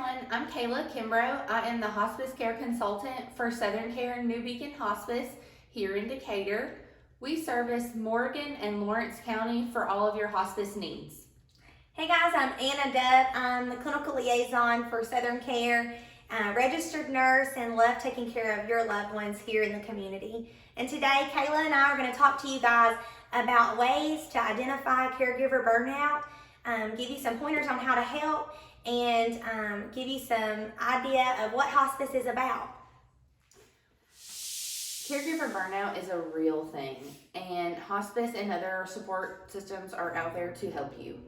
everyone, I'm Kayla Kimbrough. I am the hospice care consultant for Southern Care New Beacon Hospice here in Decatur. We service Morgan and Lawrence County for all of your hospice needs. Hey guys, I'm Anna Dubb. I'm the clinical liaison for Southern Care, registered nurse, and love taking care of your loved ones here in the community. And today, Kayla and I are going to talk to you guys about ways to identify caregiver burnout, give you some pointers on how to help, and give you some idea of what hospice is about. Caregiver burnout is a real thing, and hospice and other support systems are out there to help you.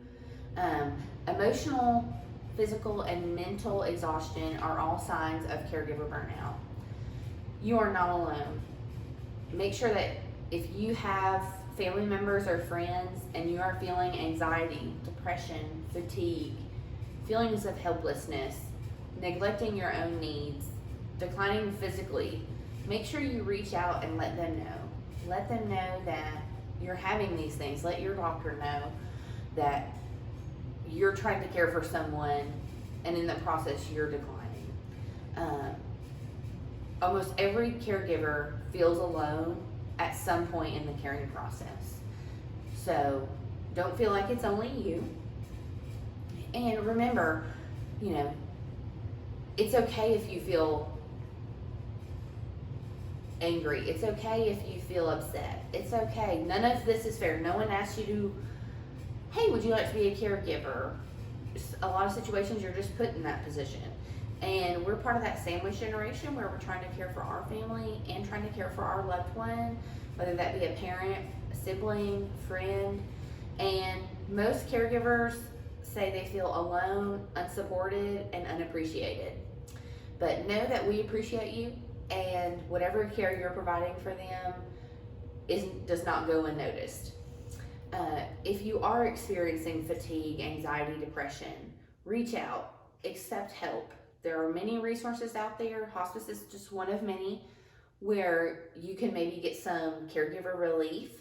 Emotional, physical, and mental exhaustion are all signs of caregiver burnout. You are not alone. Make sure that if you have family members or friends and you are feeling anxiety, depression, fatigue, feelings of helplessness, neglecting your own needs, declining physically, make sure you reach out and let them know. Let them know that you're having these things. Let your doctor know that you're trying to care for someone and in the process you're declining. Almost every caregiver feels alone at some point in the caring process. So don't feel like it's only you. And remember, it's okay if you feel angry. It's okay if you feel upset. It's okay. None of this is fair. No one asked you to, hey, would you like to be a caregiver? A lot of situations you're just put in that position. And we're part of that sandwich generation where we're trying to care for our family and trying to care for our loved one, whether that be a parent, a sibling, friend. And most caregivers say they feel alone, unsupported, and unappreciated. But know that we appreciate you, and whatever care you're providing for them does not go unnoticed. If you are experiencing fatigue, anxiety, depression, reach out, accept help. There are many resources out there. Hospice is just one of many where you can maybe get some caregiver relief.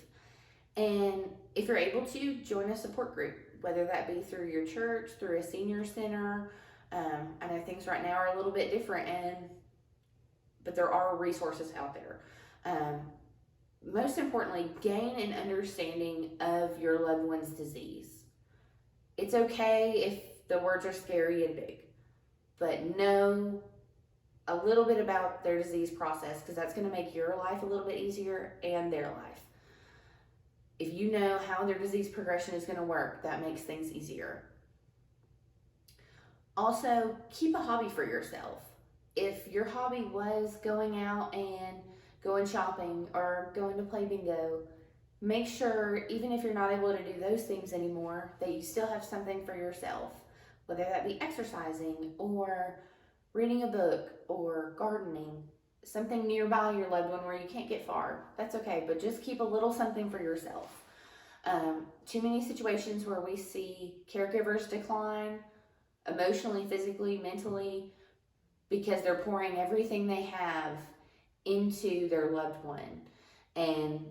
And if you're able to, join a support group, whether that be through your church, through a senior center. I know things right now are a little bit different, but there are resources out there. Most importantly, gain an understanding of your loved one's disease. It's okay if the words are scary and big, but know a little bit about their disease process, because that's going to make your life a little bit easier and their life. If you know how their disease progression is going to work, that makes things easier. Also, keep a hobby for yourself. If your hobby was going out and going shopping or going to play bingo, make sure, even if you're not able to do those things anymore, that you still have something for yourself, whether that be exercising or reading a book or gardening, something nearby your loved one where you can't get far. That's okay, but just keep a little something for yourself. Too many situations where we see caregivers decline emotionally, physically, mentally, because they're pouring everything they have into their loved one, and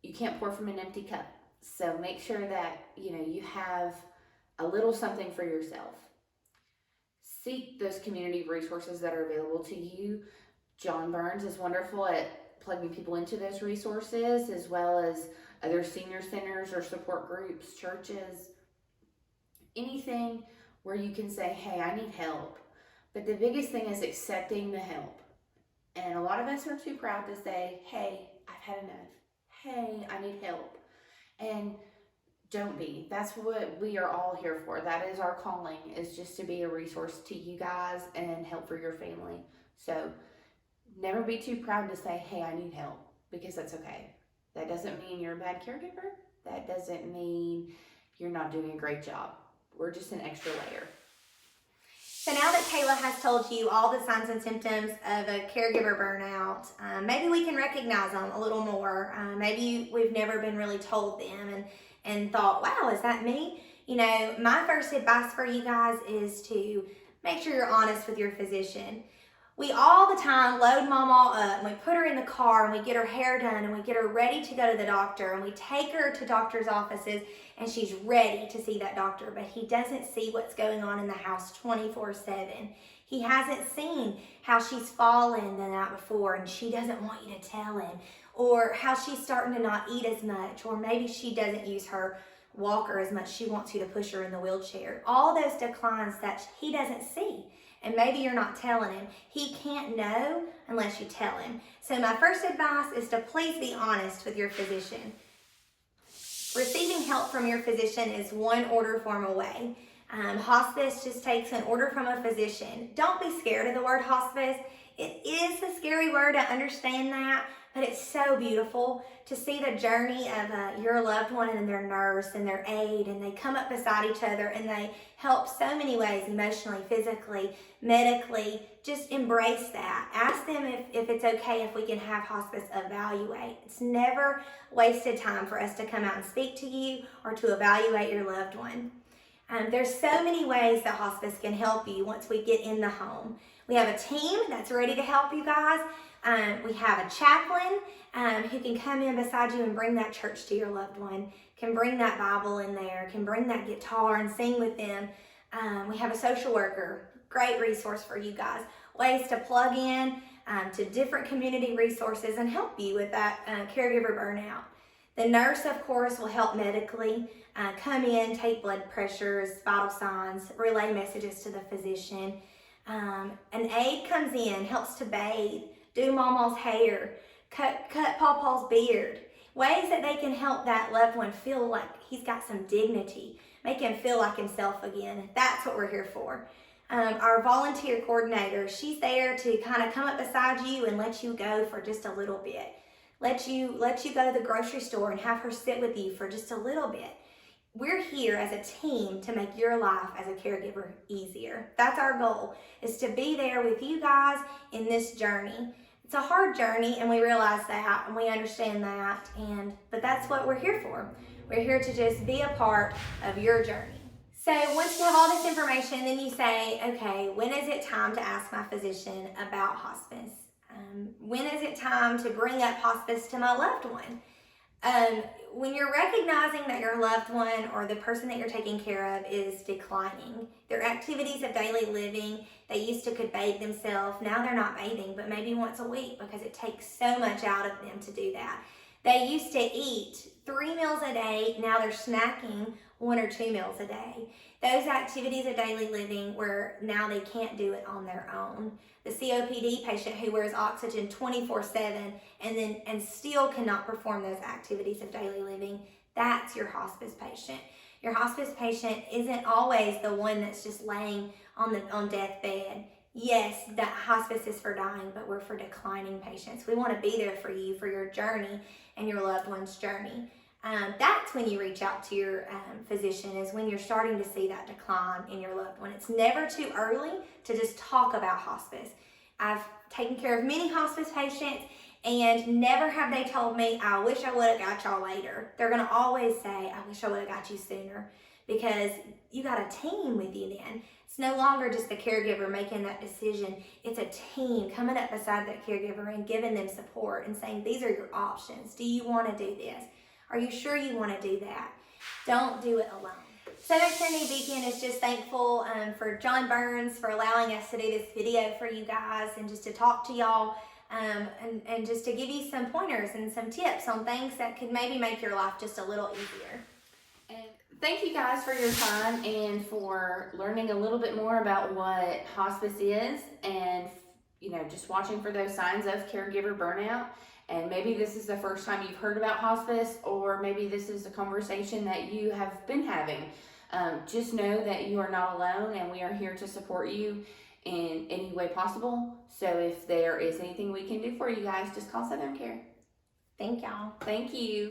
you can't pour from an empty cup. So make sure that you have a little something for yourself. Seek those community resources that are available to you. John Burns is wonderful at plugging people into those resources, as well as other senior centers or support groups, churches, anything where you can say, hey, I need help. But the biggest thing is accepting the help. And a lot of us are too proud to say, hey, I've had enough. Hey, I need help. And don't be. That's what we are all here for. That is our calling, is just to be a resource to you guys and help for your family. So never be too proud to say, hey, I need help, because that's okay. That doesn't mean you're a bad caregiver. That doesn't mean you're not doing a great job. We're just an extra layer. So now that Kayla has told you all the signs and symptoms of a caregiver burnout, maybe we can recognize them a little more. Maybe we've never been really told them and thought, wow, is that me? My first advice for you guys is to make sure you're honest with your physician. We all the time load Mama up and we put her in the car and we get her hair done and we get her ready to go to the doctor and we take her to doctor's offices and she's ready to see that doctor, but he doesn't see what's going on in the house 24/7. He hasn't seen how she's fallen the night before and she doesn't want you to tell him, or how she's starting to not eat as much, or maybe she doesn't use her walker as much. She wants you to push her in the wheelchair. All those declines that he doesn't see. And maybe you're not telling him. He can't know unless you tell him. So my first advice is to please be honest with your physician. Receiving help from your physician is one order form away. Hospice just takes an order from a physician. Don't be scared of the word hospice. It is a scary word, I understand that, but it's so beautiful to see the journey of your loved one and their nurse and their aide, and they come up beside each other and they help so many ways, emotionally, physically, medically. Just embrace that. Ask them if it's okay if we can have hospice evaluate. It's never wasted time for us to come out and speak to you or to evaluate your loved one. There's so many ways that hospice can help you once we get in the home. We have a team that's ready to help you guys. We have a chaplain who can come in beside you and bring that church to your loved one, can bring that Bible in there, can bring that guitar and sing with them. We have a social worker, great resource for you guys. Ways to plug in to different community resources and help you with that caregiver burnout. The nurse, of course, will help medically, come in, take blood pressures, vital signs, relay messages to the physician. An aide comes in, helps to bathe, do Mama's hair, cut Pawpaw's beard. Ways that they can help that loved one feel like he's got some dignity, make him feel like himself again. That's what we're here for. Our volunteer coordinator, she's there to kind of come up beside you and let you go for just a little bit. Let you go to the grocery store and have her sit with you for just a little bit. We're here as a team to make your life as a caregiver easier. That's our goal, is to be there with you guys in this journey. It's a hard journey, and we realize that, and we understand that, but that's what we're here for. We're here to just be a part of your journey. So once you have all this information, then you say, okay, when is it time to ask my physician about hospice? When is it time to bring up hospice to my loved one? When you're recognizing that your loved one or the person that you're taking care of is declining, their activities of daily living, they used to could bathe themselves, now they're not bathing, but maybe once a week because it takes so much out of them to do that. They used to eat 3 meals a day, now they're snacking 1 or 2 meals a day. Those activities of daily living where now they can't do it on their own. The COPD patient who wears oxygen 24/7 and still cannot perform those activities of daily living, that's your hospice patient. Your hospice patient isn't always the one that's just laying on deathbed. Yes, that hospice is for dying, but we're for declining patients. We want to be there for you, for your journey and your loved one's journey. That's when you reach out to your physician, is when you're starting to see that decline in your loved one. It's never too early to just talk about hospice. I've taken care of many hospice patients, and never have they told me, I wish I would have got y'all later. They're going to always say, I wish I would have got you sooner, because you got a team with you then. It's no longer just the caregiver making that decision. It's a team coming up beside that caregiver and giving them support and saying, these are your options. Do you want to do this? Are you sure you want to do that? Don't do it alone. Southern Community Beacon is just thankful for John Burns for allowing us to do this video for you guys and just to talk to y'all and just to give you some pointers and some tips on things that could maybe make your life just a little easier. And thank you guys for your time and for learning a little bit more about what hospice is, and just watching for those signs of caregiver burnout. And maybe this is the first time you've heard about hospice, or maybe this is a conversation that you have been having. Just know that you are not alone, and we are here to support you in any way possible. So if there is anything we can do for you guys, just call Southern Care. Thank y'all. Thank you.